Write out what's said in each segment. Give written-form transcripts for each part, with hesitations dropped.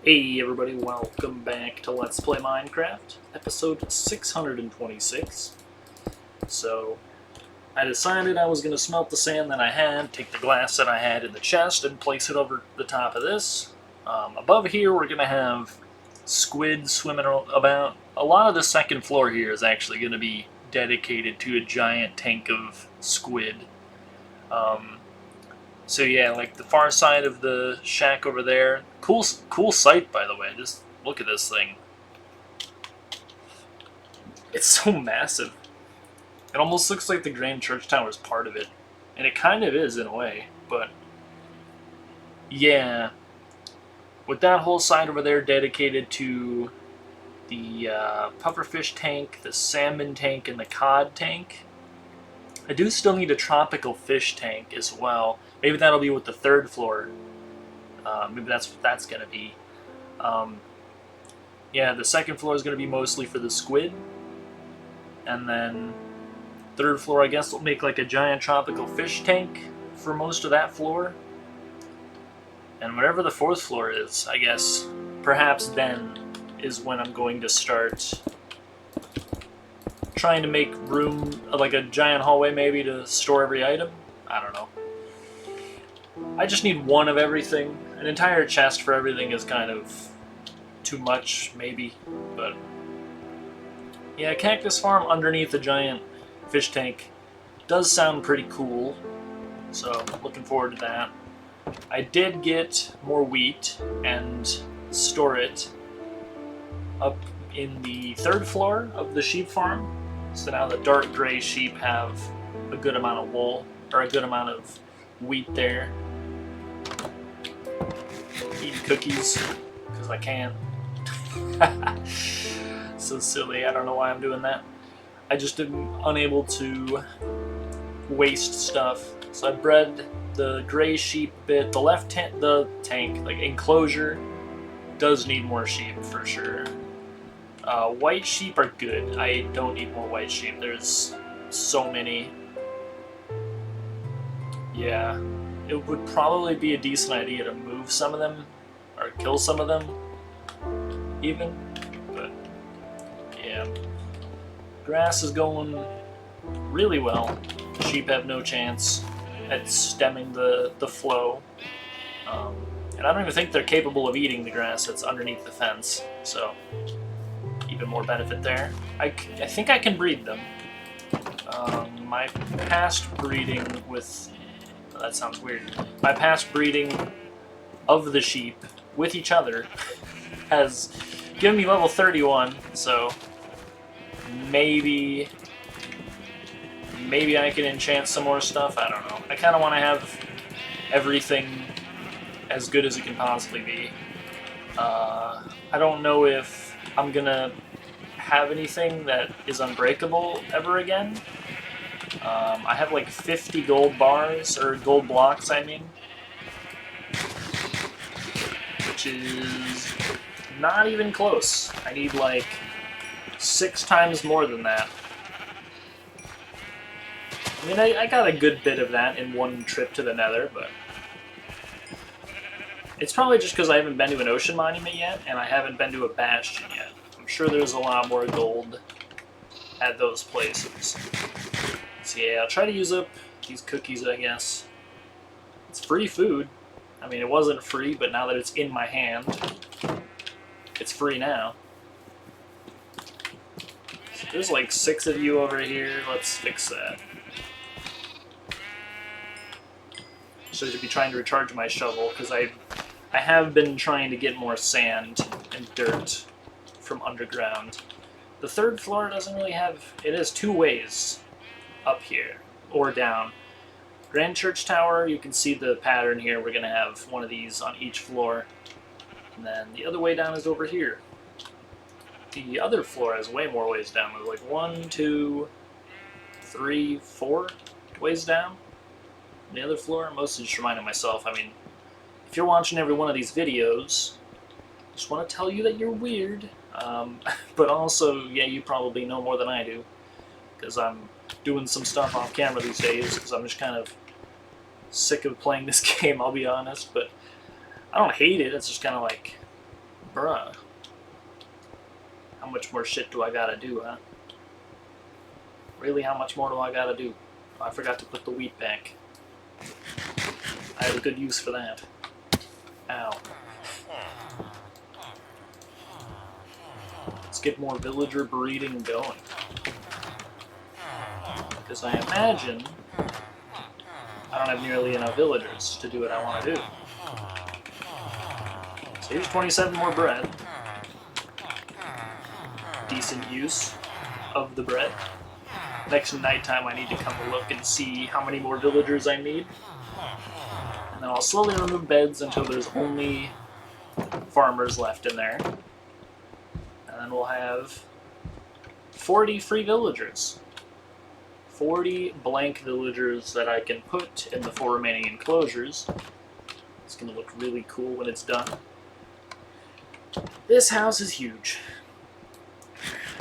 Hey everybody, welcome back to Let's Play Minecraft, episode 626. So, I decided I was going to smelt the sand that I had, take the glass that I had in the chest, and place it over the top of this. Above here we're going to have squid swimming about. A lot of the second floor here is actually going to be dedicated to a giant tank of squid. So yeah, like the far side of the shack over there. Cool sight, by the way. Just look at this thing. It's so massive. It almost looks like the Grand Church Tower is part of it. And it kind of is in a way, but yeah. With that whole side over there dedicated to the pufferfish tank, the salmon tank, and the cod tank. I do still need a tropical fish tank as well. Maybe that'll be with the third floor. Maybe that's what that's going to be. Yeah, the second floor is going to be mostly for the squid. And then third floor, I guess, will make like a giant tropical fish tank for most of that floor. And whatever the fourth floor is, I guess, perhaps then is when I'm going to start trying to make room, like a giant hallway maybe, to store every item. I don't know. I just need one of everything. An entire chest for everything is kind of too much, maybe. But yeah, Cactus Farm underneath the giant fish tank does sound pretty cool. So looking forward to that. I did get more wheat and store it up in the third floor of the sheep farm. So now the dark gray sheep have a good amount of wool, or a good amount of wheat there. Eating cookies, because I can. So silly, I don't know why I'm doing that. I just am unable to waste stuff. So I bred the gray sheep bit. The tank, like enclosure, does need more sheep for sure. White sheep are good. I don't need more white sheep. There's so many. Yeah, it would probably be a decent idea to move some of them, or kill some of them, even. But yeah, grass is going really well. Sheep have no chance at stemming the flow. And I don't even think they're capable of eating the grass that's underneath the fence. So even more benefit there. I think I can breed them. My past breeding with... that sounds weird. My past breeding of the sheep with each other has given me level 31, so maybe I can enchant some more stuff. I don't know. I kind of want to have everything as good as it can possibly be. I don't know if I'm gonna have anything that is unbreakable ever again. I have like 50 gold bars, or gold blocks, I mean. Which is not even close. I need like 6 times more than that. I mean, I got a good bit of that in one trip to the Nether, but it's probably just because I haven't been to an ocean monument yet, and I haven't been to a bastion yet. I'm sure there's a lot more gold at those places. So yeah, I'll try to use up these cookies, I guess. It's free food. I mean, it wasn't free, but now that it's in my hand, it's free now. So there's like 6 of you over here. Let's fix that. So I should be trying to recharge my shovel, because I have been trying to get more sand and dirt from underground. The third floor doesn't really have... it has 2 ways up here, or down. Grand Church Tower, you can see the pattern here. We're going to have one of these on each floor. And then the other way down is over here. The other floor has way more ways down. There's like 1, 2, 3, 4 ways down. And the other floor, I'm mostly just reminding myself, I mean, if you're watching every one of these videos, I just want to tell you that you're weird. But also, yeah, you probably know more than I do, because I'm doing some stuff off camera these days, because I'm just kind of sick of playing this game, I'll be honest. But I don't hate it, it's just kind of like, Bruh. How much more shit do I gotta do, huh? Really, how much more do I gotta do? Oh, I forgot to put the wheat back. I have a good use for that. Ow. Let's get more villager breeding going. Because I imagine I don't have nearly enough villagers to do what I want to do. So here's 27 more bread. Decent use of the bread. Next nighttime I need to come look and see how many more villagers I need. And then I'll slowly remove beds until there's only farmers left in there. And then we'll have 40 free villagers. 40 blank villagers that I can put in the 4 remaining enclosures. It's going to look really cool when it's done. This house is huge.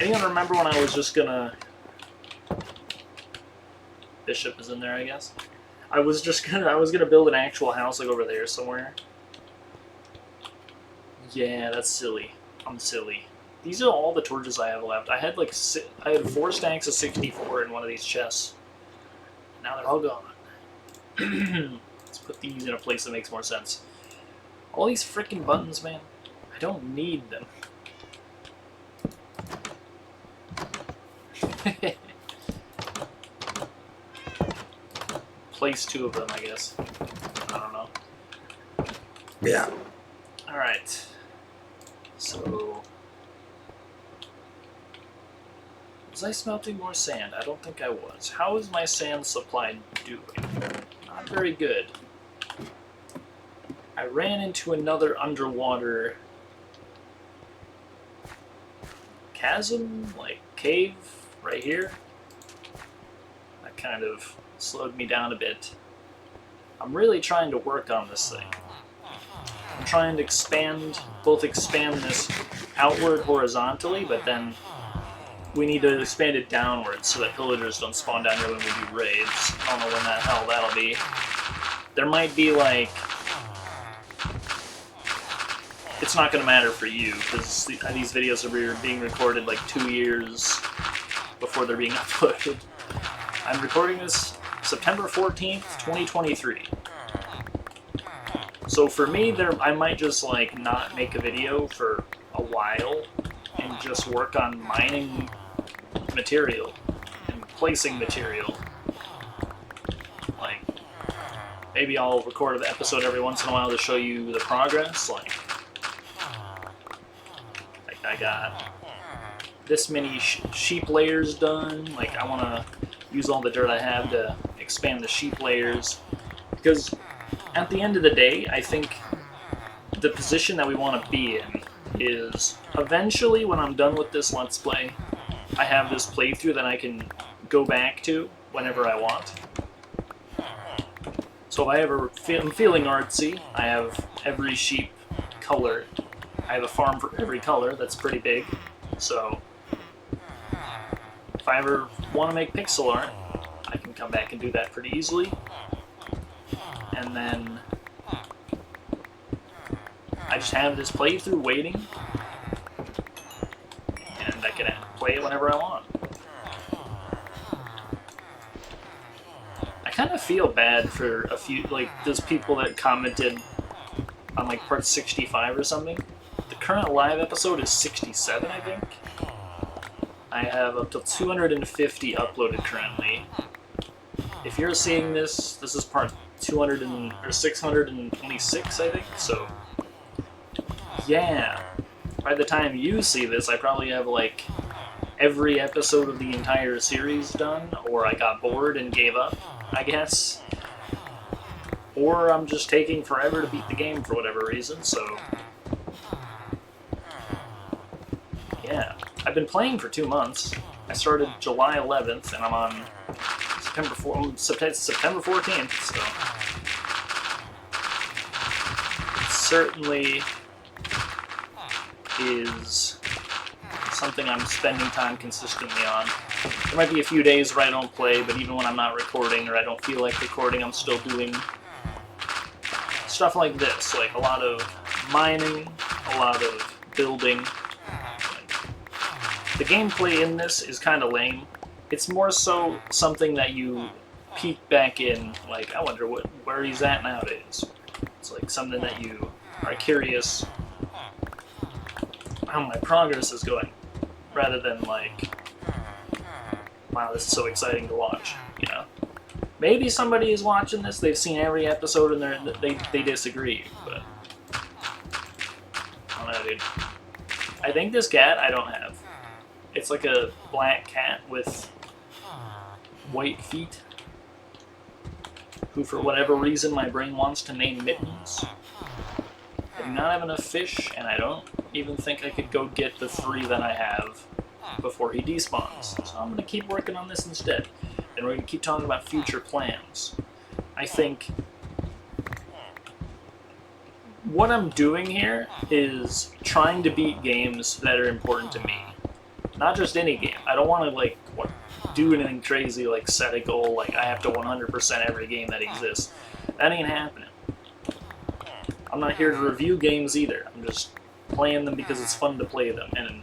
Anyone remember when I was just gonna... Bishop is in there, I guess. I was gonna build an actual house like over there somewhere. Yeah, that's silly. I'm silly. These are all the torches I have left. I had like 4 stacks of 64 in one of these chests. Now they're all gone. Let's put these in a place that makes more sense. All these freaking buttons, man. I don't need them. Place 2 of them, I guess. I don't know. Yeah. Alright. So... Was I smelting more sand? I don't think I was. How is my sand supply doing? Not very good. I ran into another underwater chasm, like cave, right here. That kind of slowed me down a bit. I'm really trying to work on this thing. I'm trying to expand this outward horizontally, but then we need to expand it downwards so that pillagers don't spawn down here when we do raids. I don't know when the hell that'll be. There might be like... It's not going to matter for you, because these videos are being recorded like 2 years before they're being uploaded. I'm recording this September 14th, 2023. So for me, I might just like not make a video for a while and just work on mining material and placing material. Like, maybe I'll record an episode every once in a while to show you the progress. Like I got this many sheep layers done. Like, I want to use all the dirt I have to expand the sheep layers. Because at the end of the day, I think the position that we want to be in is eventually, when I'm done with this Let's Play, I have this playthrough that I can go back to whenever I want. So if I ever am feeling artsy, I have every sheep color. I have a farm for every color. That's pretty big. So if I ever want to make pixel art, I can come back and do that pretty easily. And then I just have this playthrough waiting, and I can play it whenever I want. I kind of feel bad for a few, like, those people that commented on like part 65 or something. The current live episode is 67, I think. I have up to 250 uploaded currently. If you're seeing this, this is part 626, I think. So, yeah. By the time you see this, I probably have like every episode of the entire series done, or I got bored and gave up, I guess. Or I'm just taking forever to beat the game for whatever reason, so... Yeah. I've been playing for 2 months. I started July 11th, and I'm on September 14th, so... It certainly is something I'm spending time consistently on. There might be a few days where I don't play, but even when I'm not recording or I don't feel like recording, I'm still doing stuff like this, like a lot of mining, a lot of building. The gameplay in this is kind of lame. It's more so something that you peek back in, like, I wonder where he's at nowadays. It's like something that you are curious how my progress is going, rather than like, wow, this is so exciting to watch, you know? Maybe somebody is watching this, they've seen every episode and they disagree, but I don't know, dude. I think this cat I don't have. It's like a black cat with white feet, who for whatever reason my brain wants to name Mittens. I do not have enough fish, and I don't even think I could go get the 3 that I have before he despawns. So I'm going to keep working on this instead, and we're going to keep talking about future plans. I think what I'm doing here is trying to beat games that are important to me. Not just any game. I don't want to, like, do anything crazy, like set a goal, like I have to 100% every game that exists. That ain't happening. I'm not here to review games either. I'm just playing them because it's fun to play them. And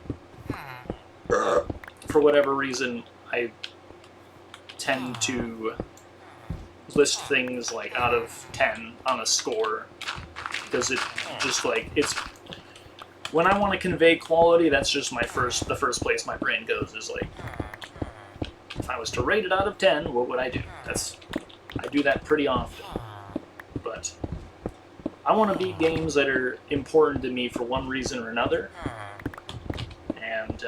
for whatever reason, I tend to list things like out of 10 on a score, because it just like, it's when I want to convey quality, that's just the first place my brain goes, is like, if I was to rate it out of 10, what would I do? I do that pretty often. But I want to beat games that are important to me for one reason or another. And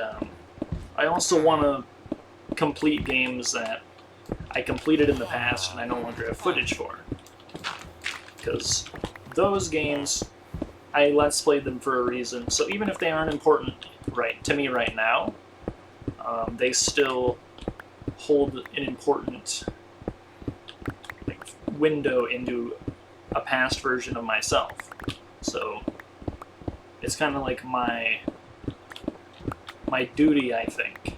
I also want to complete games that I completed in the past and I no longer have footage for. Because those games, I Let's Played them for a reason. So even if they aren't important to me right now, they still hold an important window into a past version of myself. So it's kind of like my duty, I think,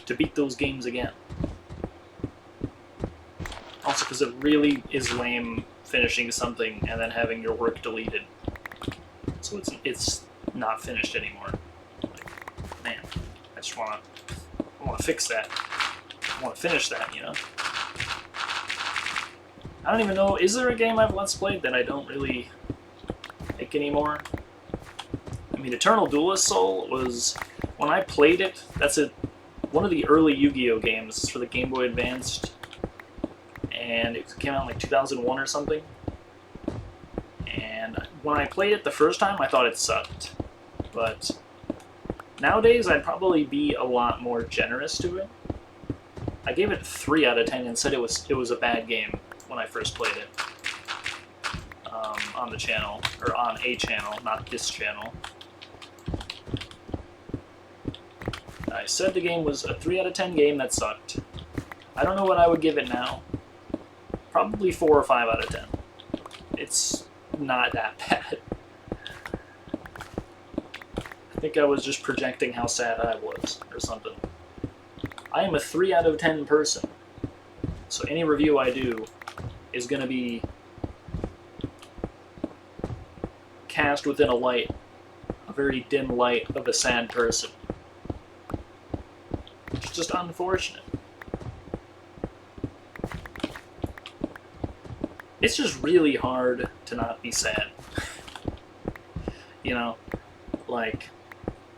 to beat those games again. Also because it really is lame finishing something and then having your work deleted. So it's not finished anymore. Like, man, I just want to fix that. I want to finish that, you know? I don't even know, is there a game I've Let's Played that I don't really like anymore? I mean, Eternal Duelist Soul was, when I played it, that's one of the early Yu-Gi-Oh games for the Game Boy Advanced, and it came out in like 2001 or something. And when I played it the first time, I thought it sucked. But nowadays, I'd probably be a lot more generous to it. I gave it 3 out of 10 and said it was a bad game when I first played it on the channel, or on a channel, not this channel. I said the game was a 3 out of 10 game that sucked. I don't know what I would give it now. Probably 4 or 5 out of 10. It's not that bad. I think I was just projecting how sad I was, or something. I am a 3 out of 10 person. So any review I do is going to be cast within a light, a very dim light of a sad person. It's just unfortunate. It's just really hard to not be sad. You know, like,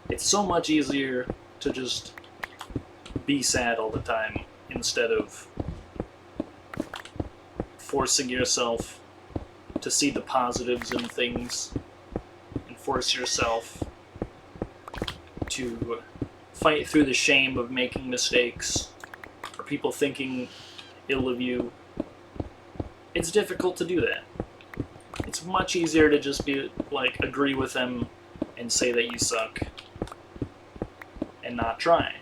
it's so much easier to just be sad all the time instead of forcing yourself to see the positives in things and force yourself to fight through the shame of making mistakes or people thinking ill of you. It's difficult to do that. It's much easier to just be like, agree with them and say that you suck and not try.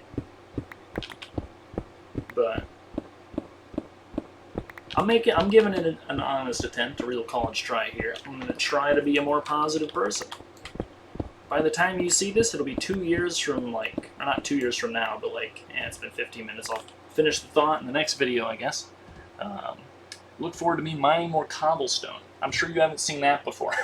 But I'm giving it an honest attempt, a real college try here. I'm going to try to be a more positive person. By the time you see this, it'll be 2 years from, like, or not 2 years from now, but like, it's been 15 minutes. I'll finish the thought in the next video, I guess. Look forward to me mining more cobblestone. I'm sure you haven't seen that before.